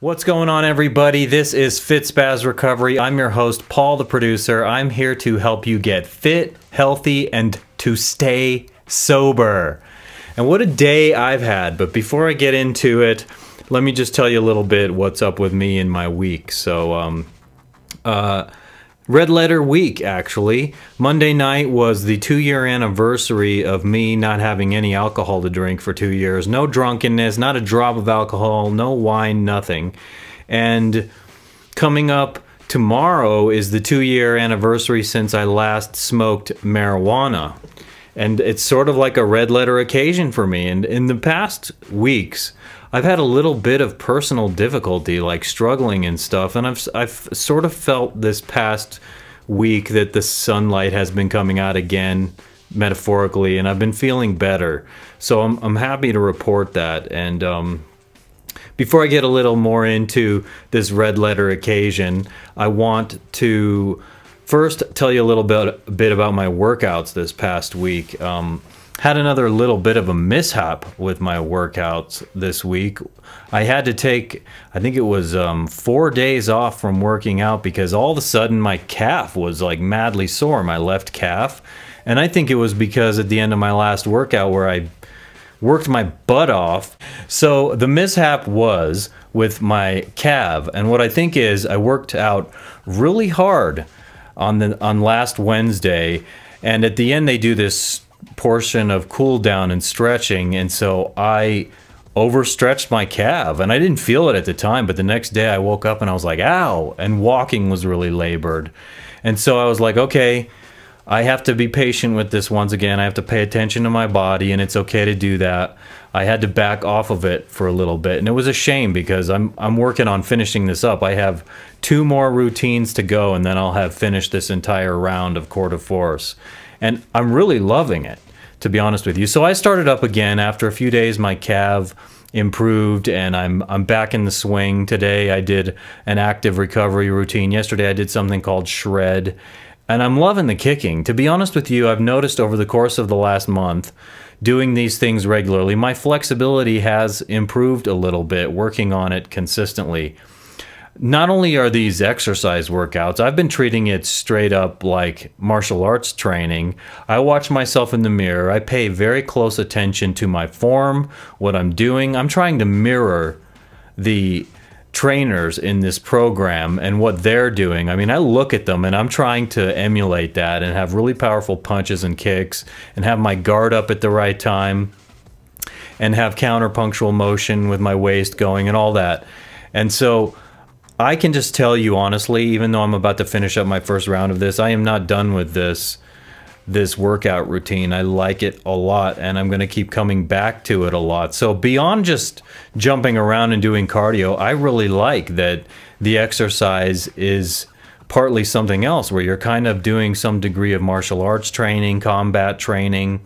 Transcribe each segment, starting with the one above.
What's going on, everybody? This is FitSpaz Recovery. I'm your host, Paul the producer. I'm here to help you get fit, healthy, and to stay sober. And what a day I've had. But before I get into it, let me just tell you a little bit what's up with me in my week. So, red letter week, actually. Monday night was the 2-year anniversary of me not having any alcohol to drink for 2 years. No drunkenness, not a drop of alcohol, no wine, nothing. And coming up tomorrow is the 2-year anniversary since I last smoked marijuana. And it's sort of like a red letter occasion for me. And in the past weeks, I've had a little bit of personal difficulty, like struggling and stuff, and I've sort of felt this past week that the sunlight has been coming out again, metaphorically, and I've been feeling better. So I'm happy to report that. And before I get a little more into this red letter occasion, I want to first tell you a little bit about my workouts this past week. Had another little bit of a mishap with my workouts this week. I had to take, I think it was 4 days off from working out because all of a sudden my calf was like madly sore, my left calf. And I think it was because at the end of my last workout where I worked my butt off. So the mishap was with my calf. And what I think is I worked out really hard on last Wednesday. And at the end they do this portion of cool down and stretching, and so I overstretched my calf, and I didn't feel it at the time, but the next day I woke up and I was like, ow, and walking was really labored. And so I was like, okay, I have to be patient with this once again. I have to pay attention to my body, and it's okay to do that. I had to back off of it for a little bit, and it was a shame because I'm working on finishing this up. I have 2 more routines to go, and then I'll have finished this entire round of Core de Force. And I'm really loving it, to be honest with you. So I started up again after a few days. My calf improved, and I'm back in the swing. Today I did an active recovery routine. Yesterday I did something called shred, and I'm loving the kicking. To be honest with you, I've noticed over the course of the last month, doing these things regularly, my flexibility has improved a little bit, working on it consistently. Not only are these exercise workouts, I've been treating it straight up like martial arts training. I watch myself in the mirror. I pay very close attention to my form, what I'm doing. I'm trying to mirror the trainers in this program and what they're doing. I mean, I look at them and I'm trying to emulate that and have really powerful punches and kicks and have my guard up at the right time and have counterpunctual motion with my waist going and all that. And so I can just tell you honestly, even though I'm about to finish up my first round of this, I am not done with this workout routine. I like it a lot, and I'm going to keep coming back to it a lot. So beyond just jumping around and doing cardio, I really like that the exercise is partly something else where you're kind of doing some degree of martial arts training, combat training,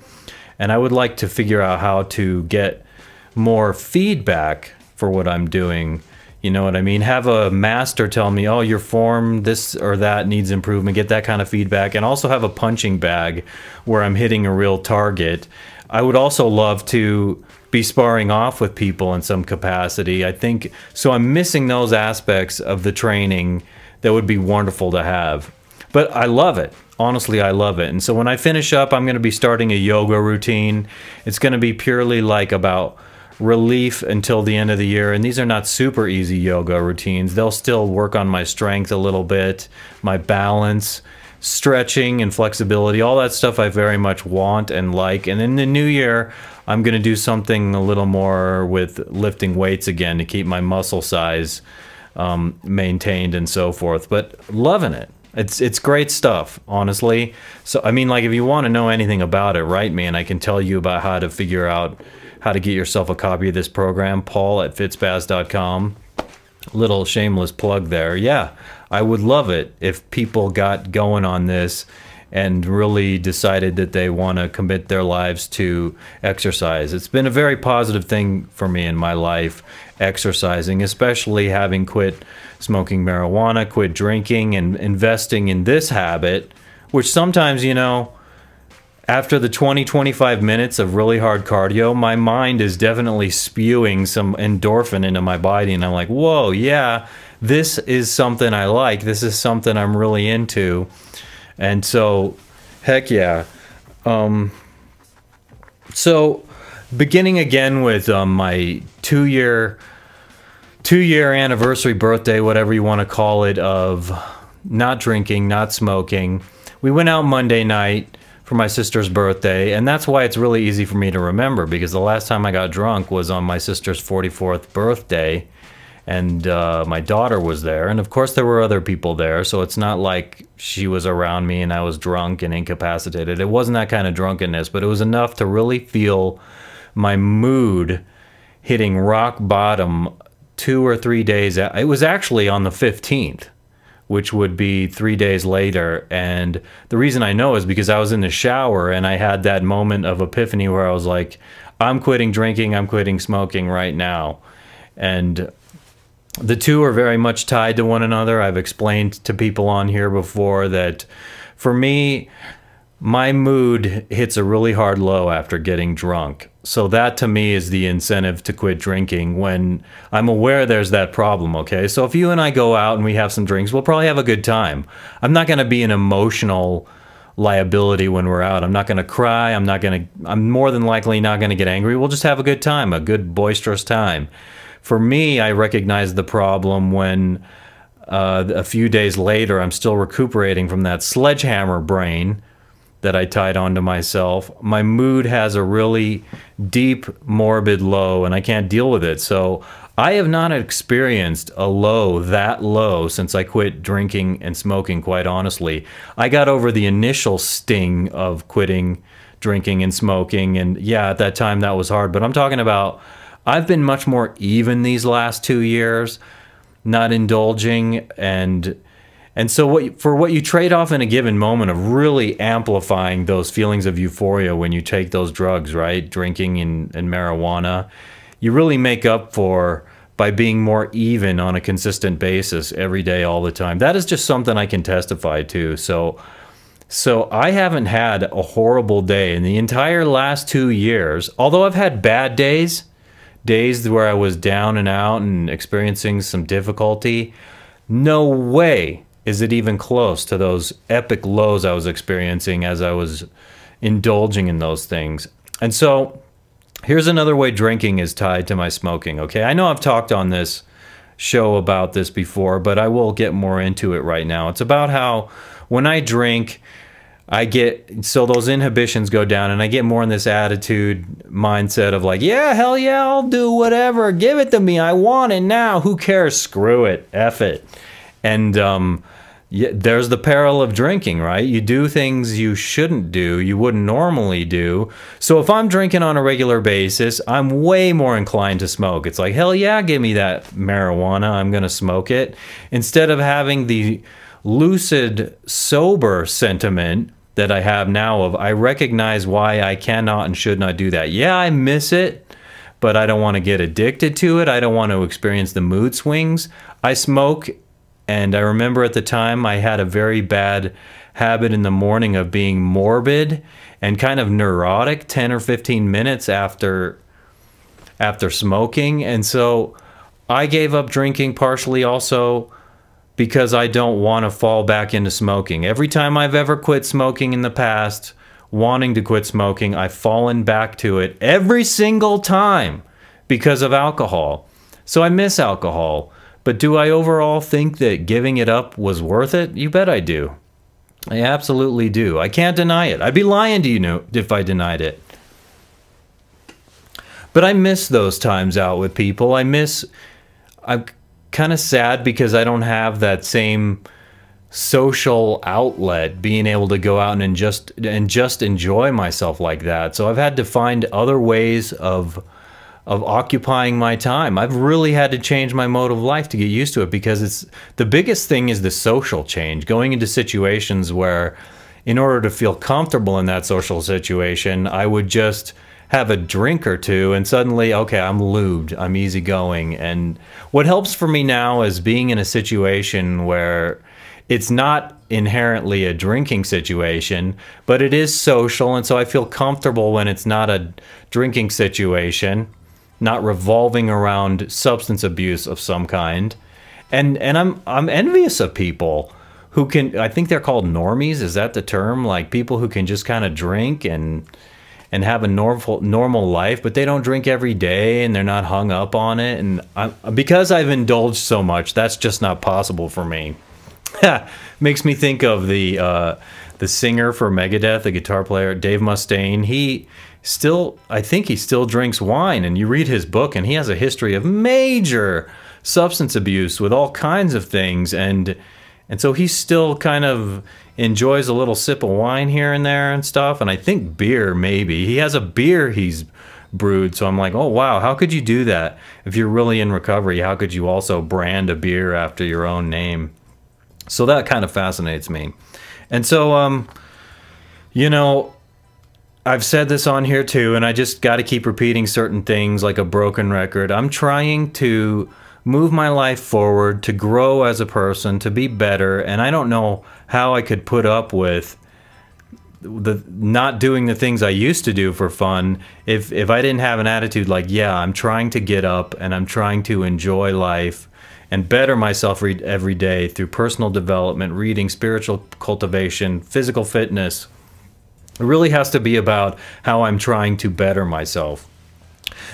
and I would like to figure out how to get more feedback for what I'm doing. You know what I mean? Have a master tell me, oh, your form, this or that needs improvement, get that kind of feedback, and also have a punching bag where I'm hitting a real target. I would also love to be sparring off with people in some capacity. I think, so I'm missing those aspects of the training that would be wonderful to have. But I love it. Honestly, I love it. And so when I finish up, I'm going to be starting a yoga routine. It's going to be purely like about relief until the end of the year, and these are not super easy yoga routines. They'll still work on my strength a little bit, my balance, stretching and flexibility, all that stuff I very much want and like. And in the new year, I'm going to do something a little more with lifting weights again to keep my muscle size maintained and so forth. But loving it. It's great stuff, honestly. So I mean, like, if you want to know anything about it, write me and I can tell you about how to figure out how to get yourself a copy of this program. Paul@fitspaz.com. Little shameless plug there. Yeah, I would love it if people got going on this and really decided that they want to commit their lives to exercise. It's been a very positive thing for me in my life, exercising, especially having quit smoking marijuana, quit drinking, and investing in this habit, which sometimes, you know, after the 20-25 minutes of really hard cardio, my mind is definitely spewing some endorphin into my body, and I'm like, whoa, yeah, this is something I like. This is something I'm really into. And so, heck yeah. So, beginning again with my two-year anniversary birthday, whatever you want to call it, of not drinking, not smoking. We went out Monday night for my sister's birthday, and that's why it's really easy for me to remember, because the last time I got drunk was on my sister's 44th birthday, and my daughter was there, and of course there were other people there, so it's not like she was around me and I was drunk and incapacitated. It wasn't that kind of drunkenness, but it was enough to really feel my mood hitting rock bottom 2 or 3 days. It was actually on the 15th, which would be 3 days later. And the reason I know is because I was in the shower and I had that moment of epiphany where I was like, I'm quitting drinking, I'm quitting smoking right now. And the two are very much tied to one another. I've explained to people on here before that for me, my mood hits a really hard low after getting drunk. So that to me is the incentive to quit drinking when I'm aware there's that problem, okay? So if you and I go out and we have some drinks, we'll probably have a good time. I'm not going to be an emotional liability when we're out. I'm not going to cry. I'm more than likely not going to get angry. We'll just have a good time, a good boisterous time. For me, I recognize the problem when a few days later I'm still recuperating from that sledgehammer brain that I tied onto myself. My mood has a really deep, morbid low, and I can't deal with it. So I have not experienced a low that low since I quit drinking and smoking, quite honestly. I got over the initial sting of quitting drinking and smoking, and yeah, at that time that was hard. But I'm talking about, I've been much more even these last 2 years, not indulging, and so what you trade off in a given moment of really amplifying those feelings of euphoria when you take those drugs, right? Drinking and marijuana, you really make up for by being more even on a consistent basis every day, all the time. That is just something I can testify to. So I haven't had a horrible day in the entire last 2 years, although I've had bad days where I was down and out and experiencing some difficulty. No way is it even close to those epic lows I was experiencing as I was indulging in those things. And so here's another way drinking is tied to my smoking, okay? I know I've talked on this show about this before, but I will get more into it right now. It's about how when I drink, so those inhibitions go down and I get more in this attitude mindset of like, yeah, hell yeah, I'll do whatever. Give it to me. I want it now. Who cares? Screw it. F it. And yeah, there's the peril of drinking, right? You do things you shouldn't do, you wouldn't normally do. So if I'm drinking on a regular basis, I'm way more inclined to smoke. It's like, hell yeah, give me that marijuana. I'm going to smoke it. Instead of having the lucid, sober sentiment that I have now of, I recognize why I cannot and should not do that. Yeah, I miss it, but I don't want to get addicted to it. I don't want to experience the mood swings. I smoke. And I remember at the time I had a very bad habit in the morning of being morbid and kind of neurotic 10 or 15 minutes after smoking. And so I gave up drinking partially also because I don't want to fall back into smoking. Every time I've ever quit smoking in the past, wanting to quit smoking, I've fallen back to it every single time because of alcohol. So I miss alcohol. But do I overall think that giving it up was worth it? You bet I do. I absolutely do. I can't deny it. I'd be lying to you if I denied it. But I miss those times out with people. I'm kind of sad because I don't have that same social outlet, being able to go out and just enjoy myself like that. So I've had to find other ways of occupying my time. I've really had to change my mode of life to get used to it, because the biggest thing is the social change, going into situations where in order to feel comfortable in that social situation, I would just have a drink or two and suddenly, okay, I'm lubed, I'm easygoing. And what helps for me now is being in a situation where it's not inherently a drinking situation, but it is social, and so I feel comfortable when it's not a drinking situation, not revolving around substance abuse of some kind. And I'm envious of people who can, I think they're called normies, is that the term? Like people who can just kind of drink and have a normal life, but they don't drink every day and they're not hung up on it. And because I've indulged so much, that's just not possible for me. Makes me think of the singer for Megadeth, the guitar player, Dave Mustaine. I think he still drinks wine, and you read his book and he has a history of major substance abuse with all kinds of things, and so he still kind of enjoys a little sip of wine here and there and stuff, and I think beer maybe. He has a beer he's brewed, so I'm like, oh wow, how could you do that? If you're really in recovery, how could you also brand a beer after your own name? So that kind of fascinates me. And so, you know, I've said this on here too, and I just got to keep repeating certain things like a broken record. I'm trying to move my life forward, to grow as a person, to be better, and I don't know how I could put up with the not doing the things I used to do for fun if I didn't have an attitude like, yeah, I'm trying to get up and I'm trying to enjoy life and better myself every day through personal development, reading, spiritual cultivation, physical fitness. It really has to be about how I'm trying to better myself.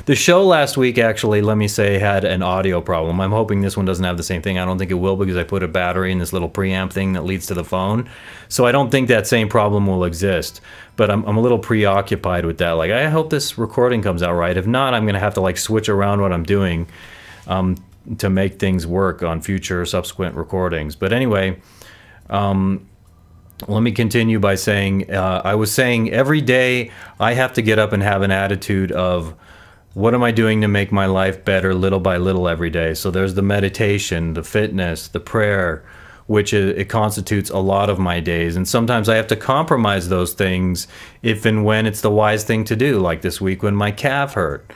The show last week, actually, let me say, had an audio problem. I'm hoping this one doesn't have the same thing. I don't think it will, because I put a battery in this little preamp thing that leads to the phone. So I don't think that same problem will exist. But I'm a little preoccupied with that. Like, I hope this recording comes out right. If not, I'm going to have to like switch around what I'm doing to make things work on future subsequent recordings. But anyway, let me continue by saying, I was saying every day I have to get up and have an attitude of, what am I doing to make my life better little by little every day? So there's the meditation, the fitness, the prayer, which it constitutes a lot of my days. And sometimes I have to compromise those things if and when it's the wise thing to do, like this week when my calf hurt.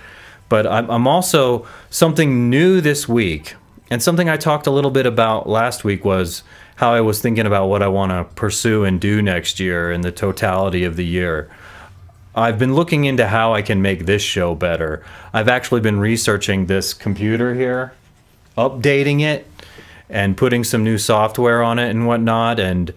But I'm also, something new this week, and something I talked a little bit about last week was how I was thinking about what I want to pursue and do next year in the totality of the year. I've been looking into how I can make this show better. I've actually been researching this computer here, updating it, and putting some new software on it and whatnot, and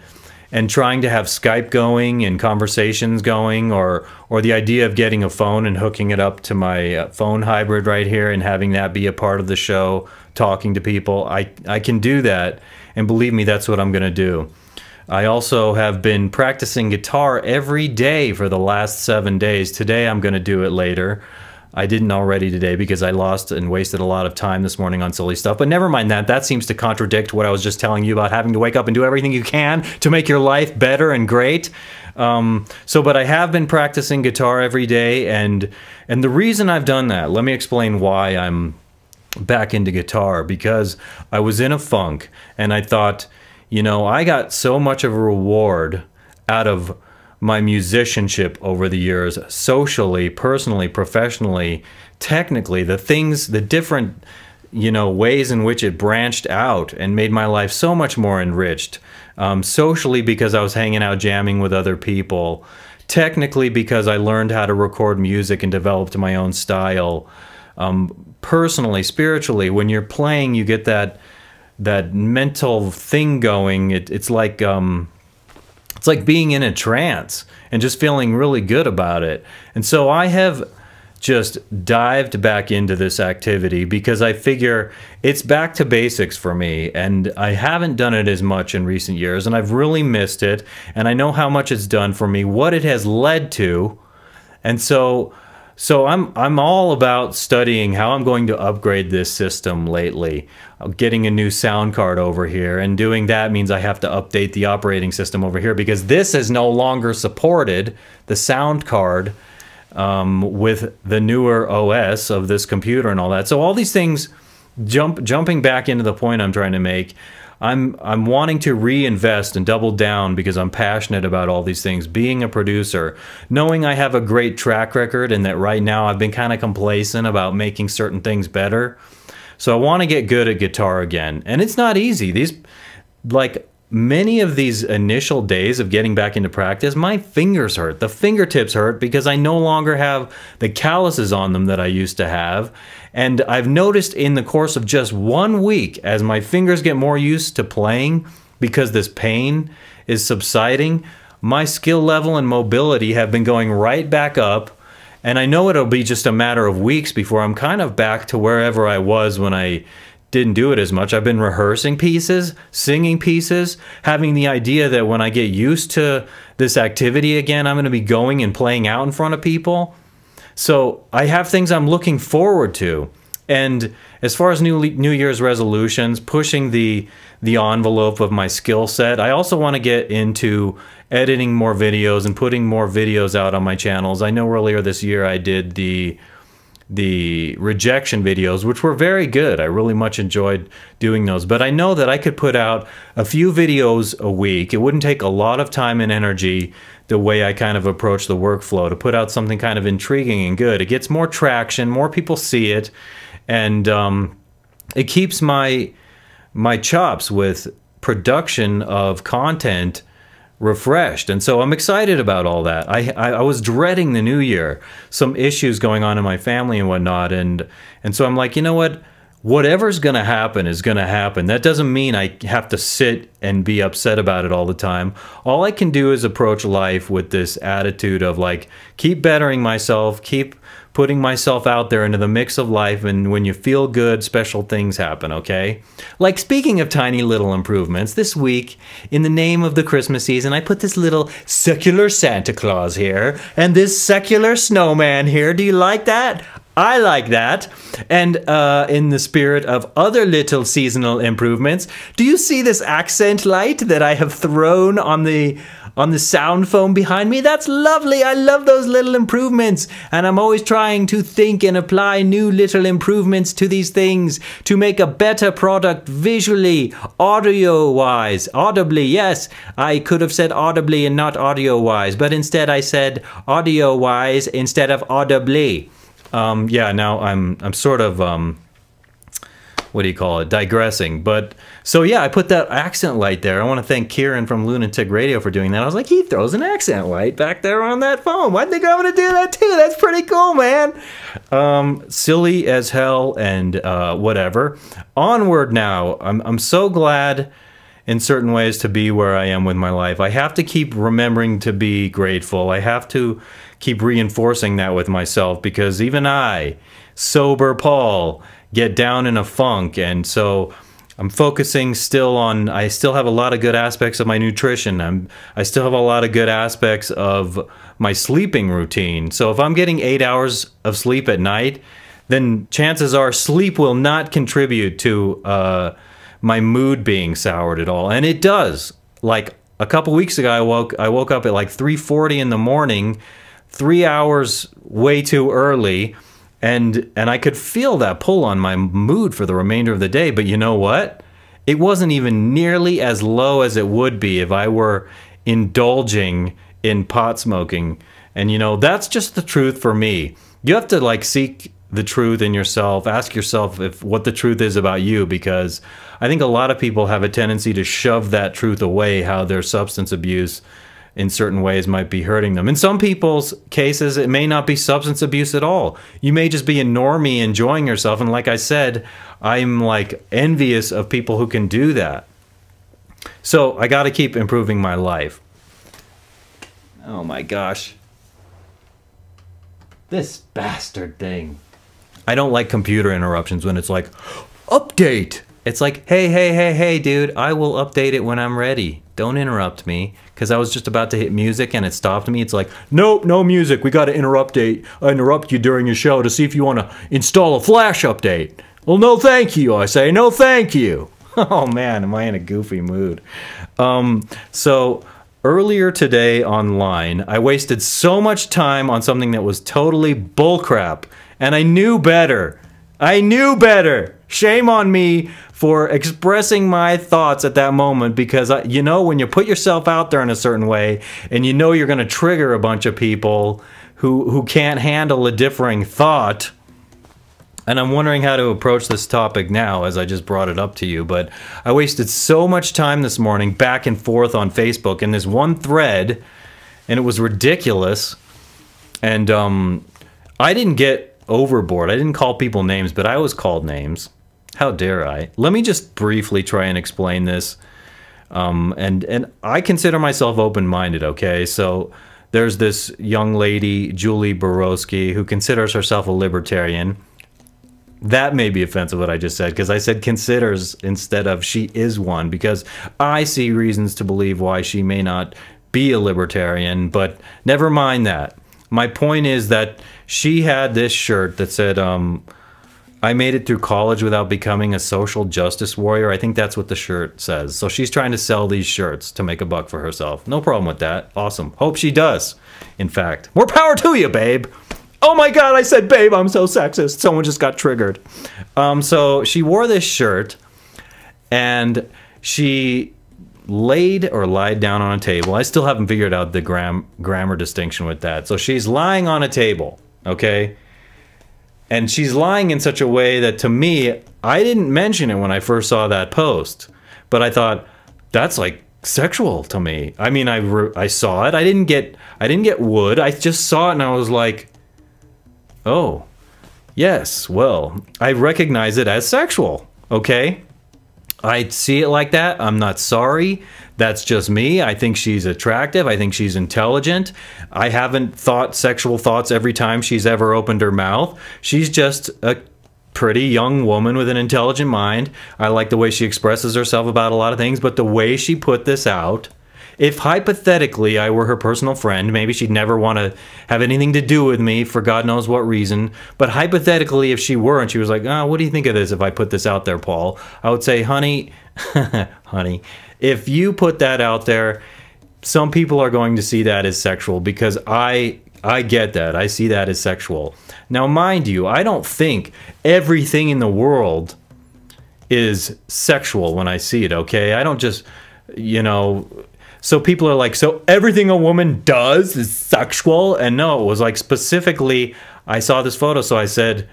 trying to have Skype going and conversations going, or the idea of getting a phone and hooking it up to my phone hybrid right here and having that be a part of the show, talking to people. I can do that, and believe me, that's what I'm going to do. I also have been practicing guitar every day for the last 7 days. Today I'm going to do it later. I didn't already today because I lost and wasted a lot of time this morning on silly stuff. But never mind that. That seems to contradict what I was just telling you about having to wake up and do everything you can to make your life better and great. But I have been practicing guitar every day, and the reason I've done that, let me explain why I'm back into guitar. Because I was in a funk, and I thought, you know, I got so much of a reward out of my musicianship over the years, socially, personally, professionally, technically, the different, you know, ways in which it branched out and made my life so much more enriched. Socially, because I was hanging out jamming with other people. Technically, because I learned how to record music and developed my own style. Personally, spiritually, when you're playing, you get that mental thing going. It's like being in a trance and just feeling really good about it. And so I have just dived back into this activity because I figure it's back to basics for me, and I haven't done it as much in recent years, and I've really missed it, and I know how much it's done for me, what it has led to. And so I'm all about studying how I'm going to upgrade this system lately. Getting a new sound card over here, and doing that means I have to update the operating system over here, because this is no longer supported, the sound card, with the newer OS of this computer and all that. So all these things, jumping back into the point I'm trying to make, I'm wanting to reinvest and double down because I'm passionate about all these things. Being a producer, knowing I have a great track record and that right now I've been kind of complacent about making certain things better. So I want to get good at guitar again. And it's not easy. These, like, many of these initial days of getting back into practice, my fingers hurt. The fingertips hurt because I no longer have the calluses on them that I used to have. And I've noticed in the course of just 1 week, as my fingers get more used to playing because this pain is subsiding, my skill level and mobility have been going right back up. And I know it'll be just a matter of weeks before I'm kind of back to wherever I was when I didn't do it as much. I've been rehearsing pieces, singing pieces, having the idea that when I get used to this activity again, I'm going to be going and playing out in front of people. So I have things I'm looking forward to. And as far as New Year's resolutions, pushing the envelope of my skill set, I also want to get into editing more videos and putting more videos out on my channels. I know earlier this year I did the rejection videos, which were very good. I really much enjoyed doing those. But I know that I could put out a few videos a week. It wouldn't take a lot of time and energy the way I kind of approach the workflow to put out something kind of intriguing and good. It gets more traction, more people see it, and it keeps my chops with production of content refreshed. And so I'm excited about all that. I was dreading the new year, some issues going on in my family and whatnot, and so I'm like, you know what, whatever's gonna happen is gonna happen. That doesn't mean I have to sit and be upset about it all the time. All I can do is approach life with this attitude of like, keep bettering myself, keep putting myself out there into the mix of life, and when you feel good, special things happen, okay? Like, speaking of tiny little improvements, this week, in the name of the Christmas season, I put this little secular Santa Claus here, and this secular snowman here. Do you like that? I like that. And in the spirit of other little seasonal improvements, do you see this accent light that I have thrown on the sound foam behind me? That's lovely. I love those little improvements. And I'm always trying to think and apply new little improvements to these things to make a better product visually, audio-wise, audibly. Yes, I could have said audibly and not audio-wise, but instead I said audio-wise instead of audibly. Yeah, now I'm sort of, what do you call it, digressing. But, so yeah, I put that accent light there. I want to thank Kieran from Lunatic Radio for doing that. I was like, he throws an accent light back there on that phone. I think I'm going to do that too. That's pretty cool, man. Silly as hell and whatever. Onward now. I'm so glad in certain ways to be where I am with my life. I have to keep remembering to be grateful. I have to keep reinforcing that with myself, because even I, sober Paul, get down in a funk. And so I'm focusing still on, I still have a lot of good aspects of my nutrition. I still have a lot of good aspects of my sleeping routine. So if I'm getting 8 hours of sleep at night, then chances are sleep will not contribute to my mood being soured at all. And it does. Like a couple weeks ago, I woke up at like 3:40 in the morning, 3 hours way too early, and I could feel that pull on my mood for the remainder of the day. But you know what? It wasn't even nearly as low as it would be if I were indulging in pot smoking. And you know, that's just the truth for me. You have to like seek the truth in yourself, ask yourself what the truth is about you, because I think a lot of people have a tendency to shove that truth away, how their substance abuse in certain ways might be hurting them. In some people's cases, it may not be substance abuse at all. You may just be a normie enjoying yourself. And like I said, I'm like envious of people who can do that. So I got to keep improving my life. Oh my gosh. This bastard thing. I don't like computer interruptions when it's like, update. It's like, hey, dude, I will update it when I'm ready. Don't interrupt me, because I was just about to hit music and it stopped me. It's like, nope, no music. We got to interrupt you during your show to see if you want to install a Flash update. Well, no thank you, I say. No thank you. Oh man, am I in a goofy mood. So earlier today online, I wasted so much time on something that was totally bullcrap, and I knew better. I knew better. Shame on me for expressing my thoughts at that moment, because you know, when you put yourself out there in a certain way and you know you're going to trigger a bunch of people who can't handle a differing thought, And I'm wondering how to approach this topic now as I just brought it up to you. But I wasted so much time this morning back and forth on Facebook in this one thread, and it was ridiculous. And I didn't get overboard. I didn't call people names, but I was called names. How dare I? Let me just briefly try and explain this. And I consider myself open-minded, okay? So there's this young lady, Julie Borowski, who considers herself a libertarian. That may be offensive what I just said, because I said considers instead of she is one, because I see reasons to believe why she may not be a libertarian, but never mind that. My point is that she had this shirt that said, I made it through college without becoming a social justice warrior. I think that's what the shirt says. So she's trying to sell these shirts to make a buck for herself. No problem with that. Awesome. Hope she does, in fact. More power to you, babe. Oh my God, I said babe, I'm so sexist. Someone just got triggered. So she wore this shirt, and she laid or lied down on a table. I still haven't figured out the grammar distinction with that. So she's lying on a table, okay? And she's lying in such a way that, to me, I didn't mention it when I first saw that post, but I thought, that's like sexual to me. I mean, I saw it. I didn't get wood. I just saw it and I was like, oh, yes, well, I recognize it as sexual, okay? I see it like that. I'm not sorry. That's just me. I think she's attractive. I think she's intelligent. I haven't thought sexual thoughts every time she's ever opened her mouth. She's just a pretty young woman with an intelligent mind. I like the way she expresses herself about a lot of things, but the way she put this out, if hypothetically I were her personal friend, maybe she'd never want to have anything to do with me for God knows what reason, but hypothetically if she were and she was like, oh, what do you think of this if I put this out there, Paul? I would say, honey, honey, if you put that out there, some people are going to see that as sexual, because I get that. I see that as sexual. Now, mind you, I don't think everything in the world is sexual when I see it, okay? I don't just, you know... So people are like, so everything a woman does is sexual? And no, it was like specifically, I saw this photo, so I said,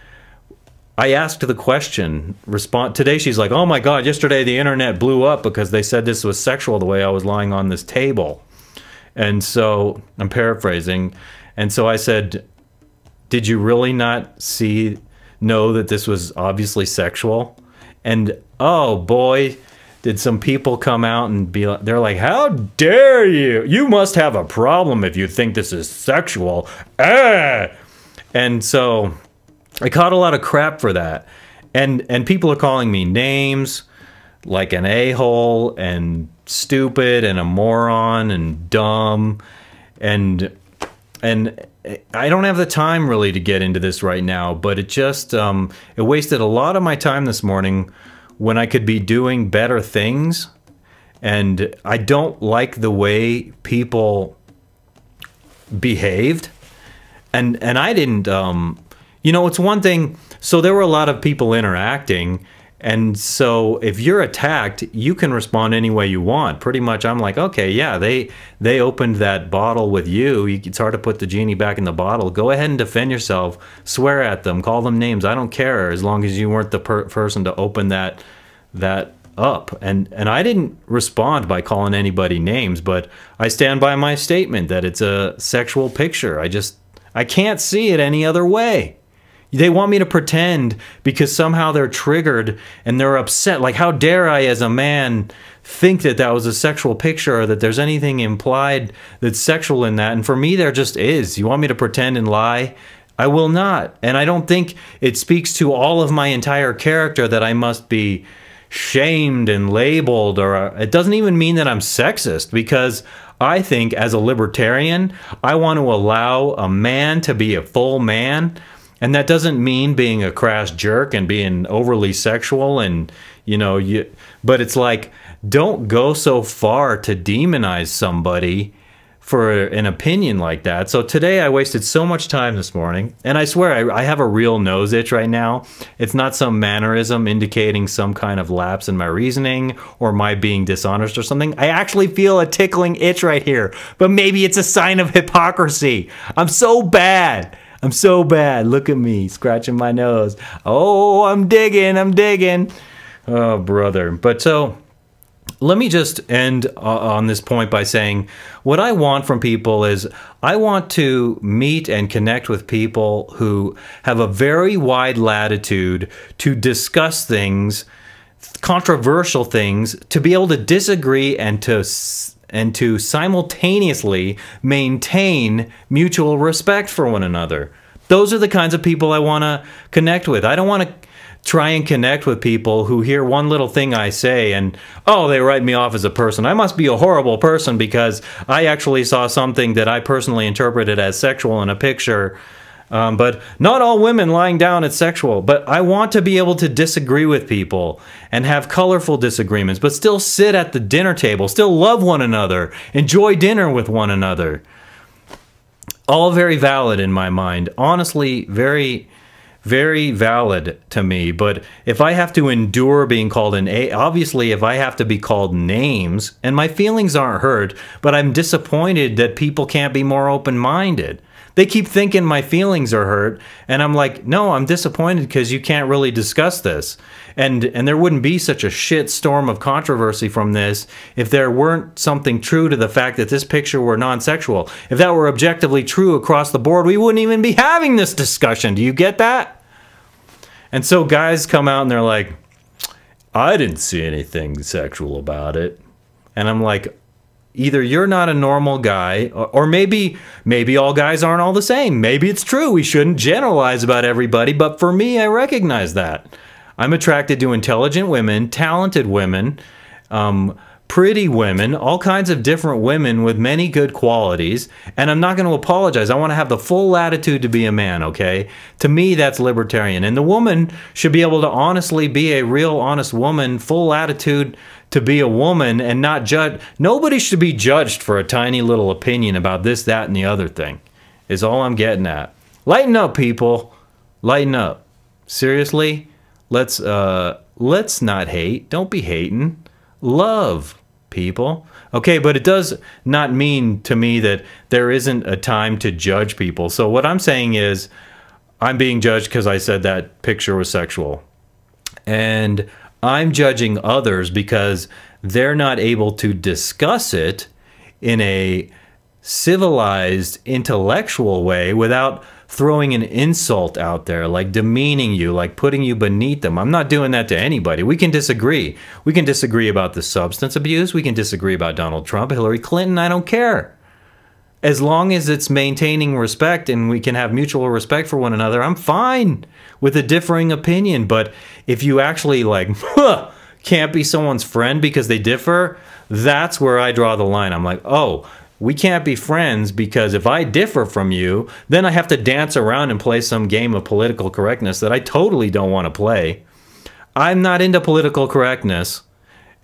I asked the question, today she's like, oh my God, yesterday the internet blew up because they said this was sexual the way I was lying on this table. And so, I'm paraphrasing, and so I said, did you really not know that this was obviously sexual? And oh boy, did some people come out and be like, they're like, how dare you? You must have a problem if you think this is sexual. Ah! And so I caught a lot of crap for that. And people are calling me names like an a-hole and stupid and a moron and dumb. And I don't have the time really to get into this right now, but it just, it wasted a lot of my time this morning when I could be doing better things. And I don't like the way people behaved. And I didn't, you know, it's one thing, so there were a lot of people interacting, and so if you're attacked, you can respond any way you want. Pretty much, I'm like, okay, yeah, they opened that bottle with you. It's hard to put the genie back in the bottle. Go ahead and defend yourself. Swear at them. Call them names. I don't care, as long as you weren't the person to open that up. And I didn't respond by calling anybody names, but I stand by my statement that it's a sexual picture. I can't see it any other way. They want me to pretend because somehow they're triggered and they're upset. Like, how dare I as a man think that that was a sexual picture, or that there's anything implied that's sexual in that? And for me, there just is. You want me to pretend and lie? I will not. And I don't think it speaks to all of my entire character that I must be shamed and labeled, or it doesn't even mean that I'm sexist, because I think as a libertarian, I want to allow a man to be a full man. And that doesn't mean being a crass jerk and being overly sexual and, you know, but it's like, don't go so far to demonize somebody for an opinion like that. So today I wasted so much time this morning, and I swear I have a real nose itch right now. It's not some mannerism indicating some kind of lapse in my reasoning or my being dishonest or something. I actually feel a tickling itch right here, but maybe it's a sign of hypocrisy. I'm so bad. I'm so bad. Look at me, scratching my nose. Oh, I'm digging, I'm digging. Oh, brother. But so, let me just end on this point by saying what I want from people is I want to meet and connect with people who have a very wide latitude to discuss things, controversial things, to be able to disagree and to simultaneously maintain mutual respect for one another. Those are the kinds of people I want to connect with. I don't want to try and connect with people who hear one little thing I say and, oh, they write me off as a person. I must be a horrible person because I actually saw something that I personally interpreted as sexual in a picture. But not all women lying down is sexual. But I want to be able to disagree with people and have colorful disagreements, but still sit at the dinner table, still love one another, enjoy dinner with one another. All very valid in my mind. Honestly, very valid to me. But if I have to endure being called obviously if I have to be called names, and my feelings aren't hurt, but I'm disappointed that people can't be more open-minded. They keep thinking my feelings are hurt, and I'm like, no, I'm disappointed because you can't really discuss this. And there wouldn't be such a shit storm of controversy from this if there weren't something true to the fact that this picture were non-sexual. If that were objectively true across the board, we wouldn't even be having this discussion. Do you get that? And so guys come out and they're like, I didn't see anything sexual about it. And I'm like, either you're not a normal guy, or maybe all guys aren't all the same. Maybe it's true. We shouldn't generalize about everybody, but for me, I recognize that. I'm attracted to intelligent women, talented women, pretty women, all kinds of different women with many good qualities, and I'm not going to apologize. I want to have the full latitude to be a man, okay? To me, that's libertarian. And the woman should be able to honestly be a real honest woman, full latitude to be a woman and not judge. Nobody should be judged for a tiny little opinion about this, that, and the other thing, is all I'm getting at. Lighten up, people. Lighten up. Seriously? Let's not hate. Don't be hating. Love, people. Okay, but it does not mean to me that there isn't a time to judge people. So what I'm saying is I'm being judged because I said that picture was sexual. And I'm judging others because they're not able to discuss it in a civilized, intellectual way without throwing an insult out there, like demeaning you, like putting you beneath them. I'm not doing that to anybody. We can disagree. We can disagree about the substance abuse. We can disagree about Donald Trump, Hillary Clinton. I don't care. As long as it's maintaining respect and we can have mutual respect for one another, I'm fine with a differing opinion. But if you actually like, can't be someone's friend because they differ, that's where I draw the line. I'm like, oh, we can't be friends because if I differ from you, then I have to dance around and play some game of political correctness that I totally don't want to play. I'm not into political correctness.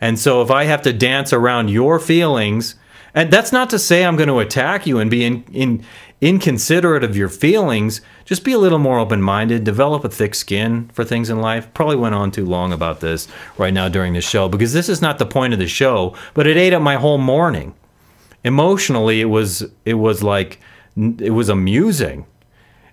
And so if I have to dance around your feelings, and that's not to say I'm going to attack you and be inconsiderate of your feelings, just be a little more open-minded, develop a thick skin for things in life. Probably went on too long about this right now during the show because this is not the point of the show, but it ate up my whole morning. Emotionally, it was amusing.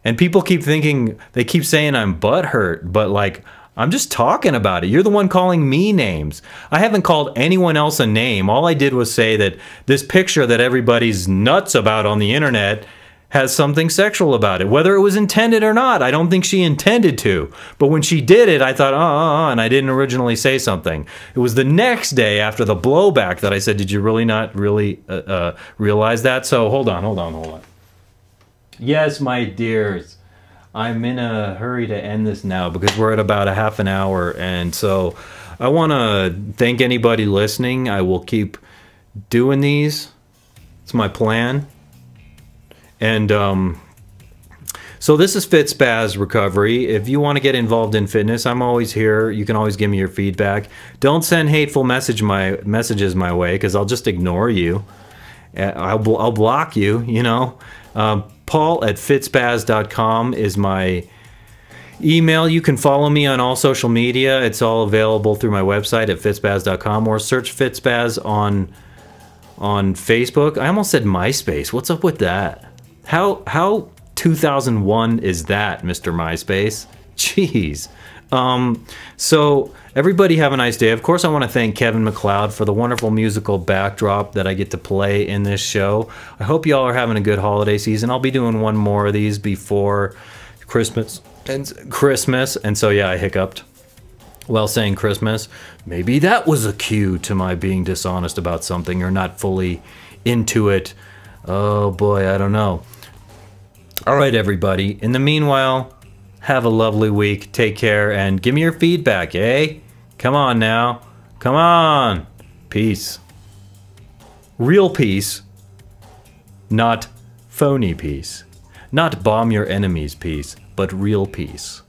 And people keep thinking, they keep saying I'm butthurt, but like, I'm just talking about it. You're the one calling me names. I haven't called anyone else a name. All I did was say that this picture that everybody's nuts about on the internet has something sexual about it. Whether it was intended or not, I don't think she intended to. But when she did it, I thought, and I didn't originally say something. It was the next day after the blowback that I said, did you really not really realize that? So hold on. Yes, my dears. I'm in a hurry to end this now because we're at about a half an hour. And so I want to thank anybody listening. I will keep doing these. It's my plan. And so this is FitSpaz Recovery. If you want to get involved in fitness, I'm always here. You can always give me your feedback. Don't send hateful messages my way because I'll just ignore you. I'll block you, you know. Paul@fitspaz.com is my email. You can follow me on all social media. It's all available through my website at fitspaz.com or search FitSpaz on Facebook. I almost said MySpace. What's up with that? How 2001 is that, Mr. MySpace? Jeez. So everybody have a nice day. Of course, I want to thank Kevin MacLeod for the wonderful musical backdrop that I get to play in this show. I hope y'all are having a good holiday season. I'll be doing one more of these before Christmas. And so yeah, I hiccuped while saying Christmas. Maybe that was a cue to my being dishonest about something or not fully into it. Oh boy, I don't know. All right, everybody. In the meanwhile, have a lovely week. Take care and give me your feedback, eh? Come on now. Come on. Peace. Real peace. Not phony peace. Not bomb your enemies peace, but real peace.